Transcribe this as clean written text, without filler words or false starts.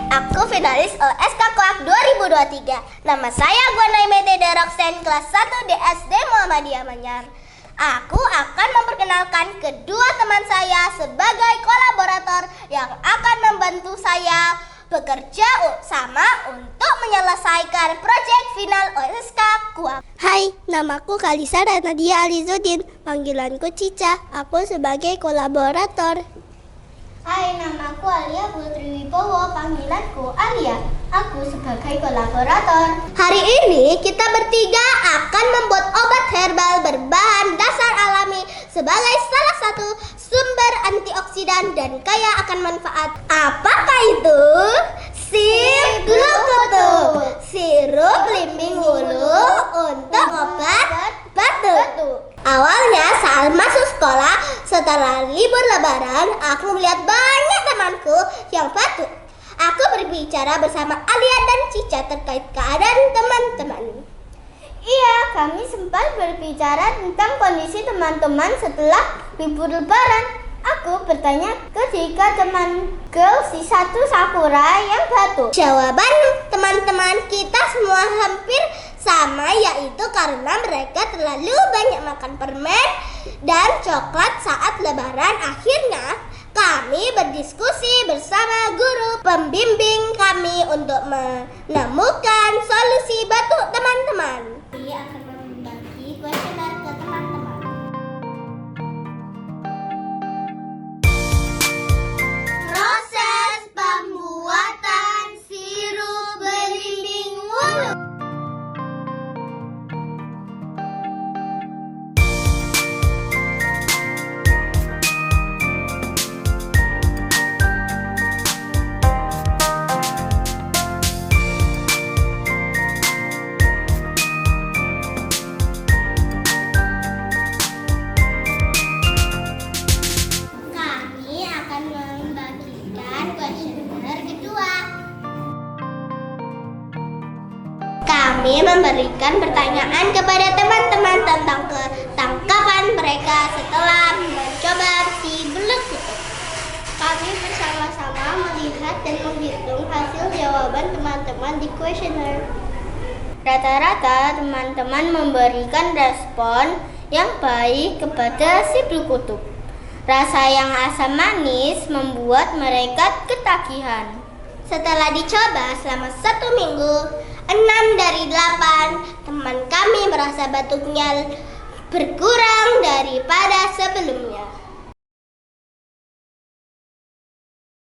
aku finalis LSK Koak 2023. Nama saya Guanaimete Deroksen, kelas 1 di SD Muhammadiyah Manyar. Aku akan memperkenalkan kedua teman saya sebagai kolaborator yang akan membantu saya bekerja sama untuk menyelesaikan proyek final OSK Koak. Hai, namaku Kalisa Nadia Alizuddin, panggilanku Cica. Aku sebagai kolaborator. Hai, namaku Alia Putri Wibowo, panggilanku Alia. Aku sebagai kolaborator. Hari ini kita bertiga akan membuat obat herbal berbahan dasar alami sebagai salah satu sumber antioksidan dan kaya akan manfaat. Apakah itu? Sip Glukoto, sirup belimbing hulu untuk obat batuk. Awalnya saat masuk sekolah setelah libur lebaran, aku melihat banyak temanku yang batuk. Aku berbicara bersama Alia dan Cica terkait keadaan teman-teman. Iya, kami sempat berbicara tentang kondisi teman-teman setelah libur lebaran. Aku bertanya ketika temanku si satu Sakura yang batuk. Jawaban teman-teman kita semua hampir sama, yaitu karena mereka terlalu banyak makan permen dan coklat saat lebaran. Akhirnya kami berdiskusi bersama guru pembimbing kami untuk menemukan solusi batuk teman-teman. Dia akan membagi kuesioner ke teman-teman. Proses pembuatan sirup belimbing hulu. Kami memberikan pertanyaan kepada teman-teman tentang ketangkapan mereka setelah mencoba si Glukoto. Kami bersama-sama melihat dan menghitung hasil jawaban teman-teman di kuesioner. Rata-rata teman-teman memberikan respon yang baik kepada si Glukoto. Rasa yang asam manis membuat mereka ketagihan. Setelah dicoba selama 1 minggu, 6 dari 8 teman kami merasa batuknya berkurang daripada sebelumnya.